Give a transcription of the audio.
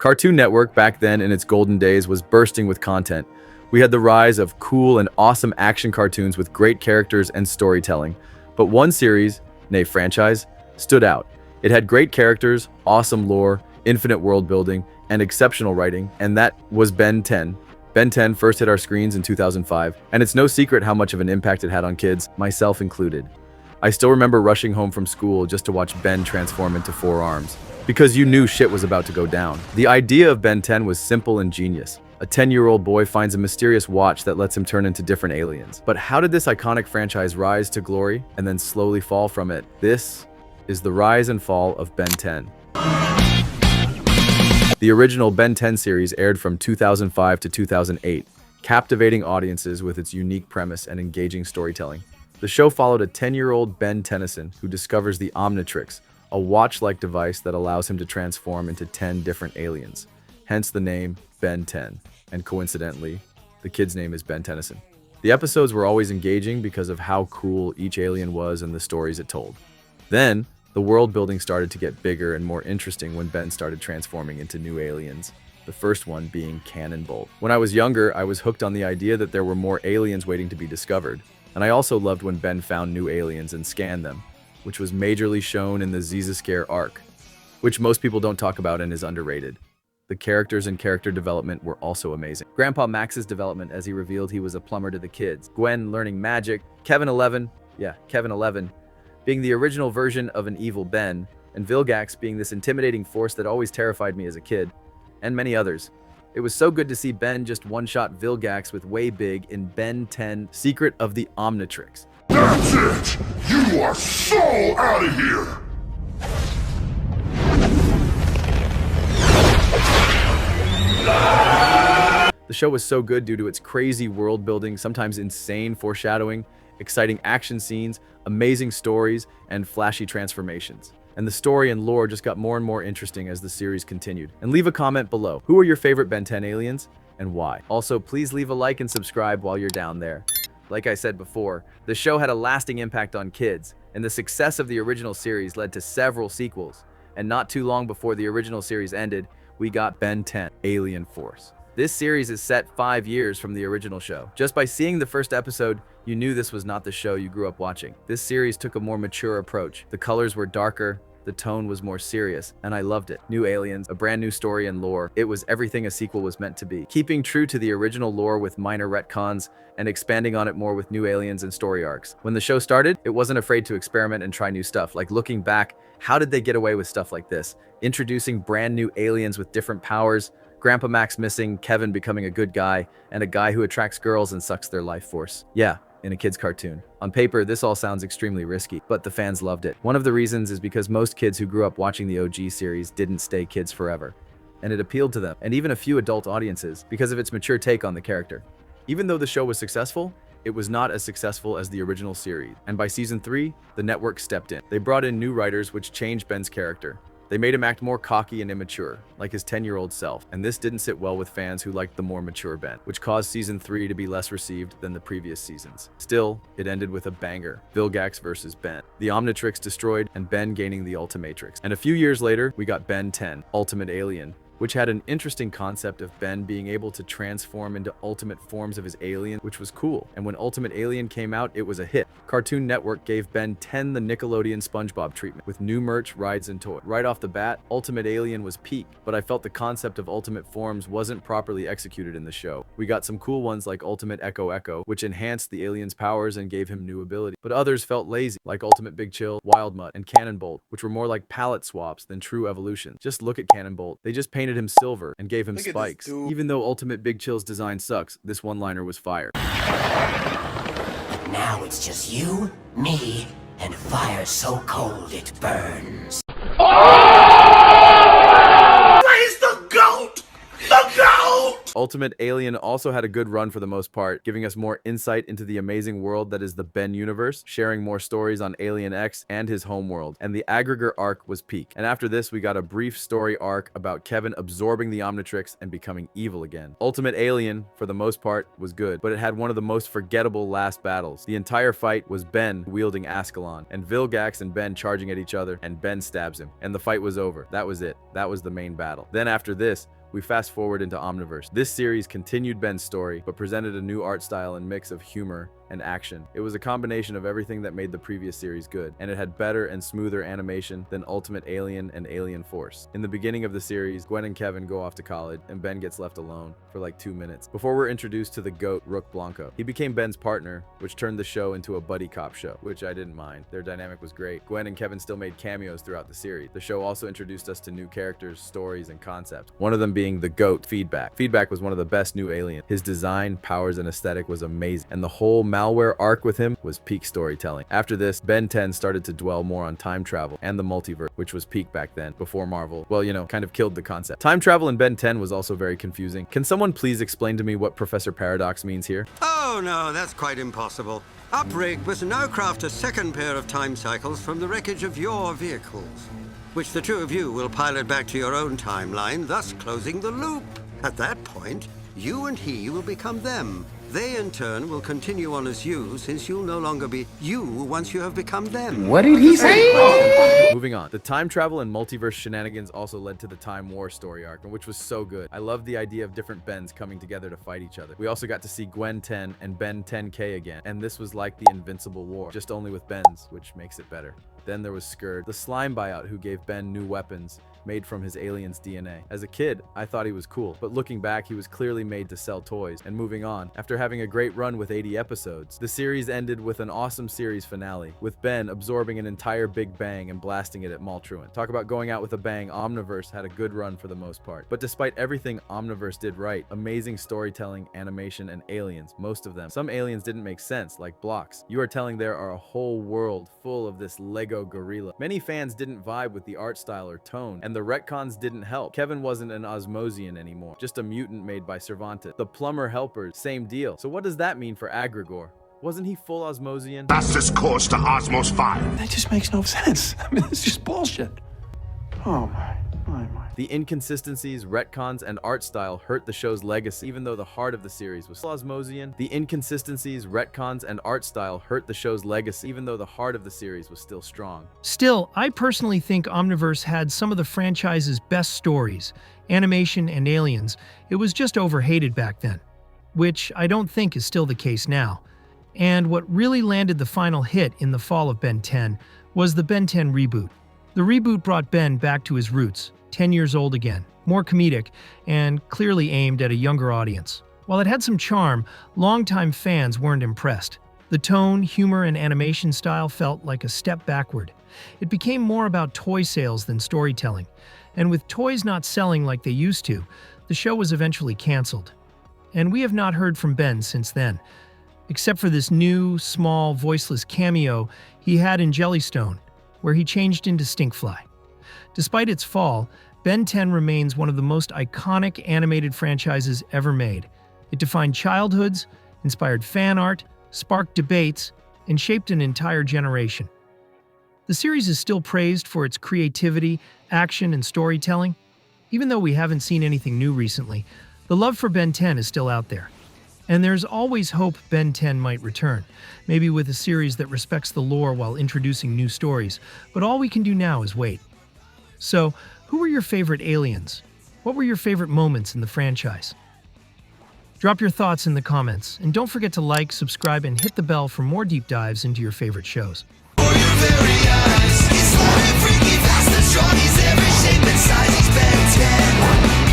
Cartoon Network, back then in its golden days, was bursting with content. We had the rise of cool and awesome action cartoons with great characters and storytelling. But one series, nay franchise, stood out. It had great characters, awesome lore, infinite world building, and exceptional writing, and that was Ben 10. Ben 10 first hit our screens in 2005, and it's no secret how much of an impact it had on kids, myself included. I still remember rushing home from school just to watch Ben transform into four arms, because you knew shit was about to go down. The idea of Ben 10 was simple and genius. A 10-year-old boy finds a mysterious watch that lets him turn into different aliens. But how did this iconic franchise rise to glory and then slowly fall from it? This is the rise and fall of Ben 10. The original Ben 10 series aired from 2005 to 2008, captivating audiences with its unique premise and engaging storytelling. The show followed a 10-year-old Ben Tennyson who discovers the Omnitrix, a watch-like device that allows him to transform into 10 different aliens. Hence the name Ben 10. And coincidentally, the kid's name is Ben Tennyson. The episodes were always engaging because of how cool each alien was and the stories it told. Then, the world building started to get bigger and more interesting when Ben started transforming into new aliens, the first one being Cannonbolt. When I was younger, I was hooked on the idea that there were more aliens waiting to be discovered, and I also loved when Ben found new aliens and scanned them, which was majorly shown in the Scare arc, which most people don't talk about and is underrated. The characters and character development were also amazing. Grandpa Max's development as he revealed he was a plumber to the kids, Gwen learning magic, Kevin 11 being the original version of an evil Ben, and Vilgax being this intimidating force that always terrified me as a kid, and many others. It was so good to see Ben just one-shot Vilgax with Way Big in Ben 10 Secret of the Omnitrix. That's it! You are so out of here! The show was so good due to its crazy world building, sometimes insane foreshadowing, exciting action scenes, amazing stories, and flashy transformations. And the story and lore just got more and more interesting as the series continued. And leave a comment below. Who are your favorite Ben 10 aliens and why? Also, please leave a like and subscribe while you're down there. Like I said before, the show had a lasting impact on kids, and the success of the original series led to several sequels. And not too long before the original series ended, we got Ben 10 Alien Force. This series is set 5 years from the original show. Just by seeing the first episode, you knew this was not the show you grew up watching. This series took a more mature approach. The colors were darker, the tone was more serious, and I loved it. New aliens, a brand new story and lore. It was everything a sequel was meant to be. Keeping true to the original lore with minor retcons and expanding on it more with new aliens and story arcs. When the show started, it wasn't afraid to experiment and try new stuff. Like looking back, how did they get away with stuff like this? Introducing brand new aliens with different powers, Grandpa Max missing, Kevin becoming a good guy, and a guy who attracts girls and sucks their life force. Yeah, in a kid's cartoon. On paper, this all sounds extremely risky, but the fans loved it. One of the reasons is because most kids who grew up watching the OG series didn't stay kids forever, and it appealed to them, and even a few adult audiences, because of its mature take on the character. Even though the show was successful, it was not as successful as the original series, and by season 3, the network stepped in. They brought in new writers which changed Ben's character. They made him act more cocky and immature, like his 10-year-old self, and this didn't sit well with fans who liked the more mature Ben, which caused season 3 to be less received than the previous seasons. Still, it ended with a banger, Vilgax versus Ben. The Omnitrix destroyed and Ben gaining the Ultimatrix. And a few years later, we got Ben 10, Ultimate Alien, which had an interesting concept of Ben being able to transform into ultimate forms of his alien, which was cool. And when Ultimate Alien came out, it was a hit. Cartoon Network gave Ben 10 the Nickelodeon SpongeBob treatment, with new merch, rides, and toys. Right off the bat, Ultimate Alien was peak, but I felt the concept of ultimate forms wasn't properly executed in the show. We got some cool ones like Ultimate Echo, which enhanced the alien's powers and gave him new ability. But others felt lazy, like Ultimate Big Chill, Wild Mutt, and Cannonbolt, which were more like palette swaps than true evolution. Just look at Cannonbolt. They just painted him silver and gave him spikes. Even though Ultimate Big Chill's design sucks, this one-liner was fire. Now it's just you, me, and fire so cold it burns. Where's the goat? The goat! Ultimate Alien also had a good run for the most part, giving us more insight into the amazing world that is the Ben universe, sharing more stories on Alien X and his homeworld, and the Aggregor arc was peak. And after this, we got a brief story arc about Kevin absorbing the Omnitrix and becoming evil again. Ultimate Alien, for the most part, was good, but it had one of the most forgettable last battles. The entire fight was Ben wielding Ascalon, and Vilgax and Ben charging at each other, and Ben stabs him, and the fight was over. That was it. That was the main battle. Then after this, we fast forward into Omniverse. This series continued Ben's story, but presented a new art style and mix of humor and action. It was a combination of everything that made the previous series good, and it had better and smoother animation than Ultimate Alien and Alien Force. In the beginning of the series, Gwen and Kevin go off to college, and Ben gets left alone for like 2 minutes, before we're introduced to the GOAT, Rook Blanco. He became Ben's partner, which turned the show into a buddy cop show, which I didn't mind. Their dynamic was great. Gwen and Kevin still made cameos throughout the series. The show also introduced us to new characters, stories, and concepts. One of them being the GOAT, Feedback. Feedback was one of the best new aliens. His design, powers, and aesthetic was amazing, and the whole malware arc with him was peak storytelling. After this, Ben 10 started to dwell more on time travel and the multiverse, which was peak back then, before Marvel, well, you know, kind of killed the concept. Time travel in Ben 10 was also very confusing. Can someone please explain to me what Professor Paradox means here? Oh no, that's quite impossible. Uprig must now craft a second pair of time cycles from the wreckage of your vehicles, which the two of you will pilot back to your own timeline, thus closing the loop. At that point, you and he will become them. They, in turn, will continue on as you, since you'll no longer be you once you have become them. What did he say? Moving on. The time travel and multiverse shenanigans also led to the Time War story arc, which was so good. I loved the idea of different Bens coming together to fight each other. We also got to see Gwen 10 and Ben 10K again, and this was like the Invincible War, just only with Bens, which makes it better. Then there was Skurd, the slime buyout who gave Ben new weapons made from his alien's DNA. As a kid, I thought he was cool, but looking back, he was clearly made to sell toys. And moving on, after having a great run with 80 episodes, the series ended with an awesome series finale, with Ben absorbing an entire Big Bang and blasting it at Maltruant. Talk about going out with a bang, Omniverse had a good run for the most part. But despite everything Omniverse did right, amazing storytelling, animation, and aliens, most of them. Some aliens didn't make sense, like blocks. You are telling there are a whole world full of this Lego gorilla. Many fans didn't vibe with the art style or tone, and the retcons didn't help. Kevin wasn't an Osmosian anymore, just a mutant made by Cervantes. The plumber helpers, same deal. So what does that mean for Aggregor? Wasn't he full Osmosian? Fastest course to Osmos 5. That just makes no sense. I mean, it's just bullshit. Oh my. The inconsistencies, retcons, and art style hurt the show's legacy, even though the heart of the series was Osmosian. The inconsistencies, retcons, and art style hurt the show's legacy, even though the heart of the series was still strong. Still, I personally think Omniverse had some of the franchise's best stories, animation, and aliens. It was just overhated back then, which I don't think is still the case now. And what really landed the final hit in the fall of Ben 10 was the Ben 10 reboot. The reboot brought Ben back to his roots, 10 years old again, more comedic, and clearly aimed at a younger audience. While it had some charm, longtime fans weren't impressed. The tone, humor, and animation style felt like a step backward. It became more about toy sales than storytelling, and with toys not selling like they used to, the show was eventually canceled. And we have not heard from Ben since then, except for this new, small, voiceless cameo he had in Jellystone, where he changed into Stinkfly. Despite its fall, Ben 10 remains one of the most iconic animated franchises ever made. It defined childhoods, inspired fan art, sparked debates, and shaped an entire generation. The series is still praised for its creativity, action, and storytelling. Even though we haven't seen anything new recently, the love for Ben 10 is still out there. And there's always hope Ben 10 might return, maybe with a series that respects the lore while introducing new stories, but all we can do now is wait. So, who were your favorite aliens? What were your favorite moments in the franchise? Drop your thoughts in the comments, and don't forget to like, subscribe, and hit the bell for more deep dives into your favorite shows. For your very eyes, he's like freaky fast and strong. He's every shape and size. He's Ben 10.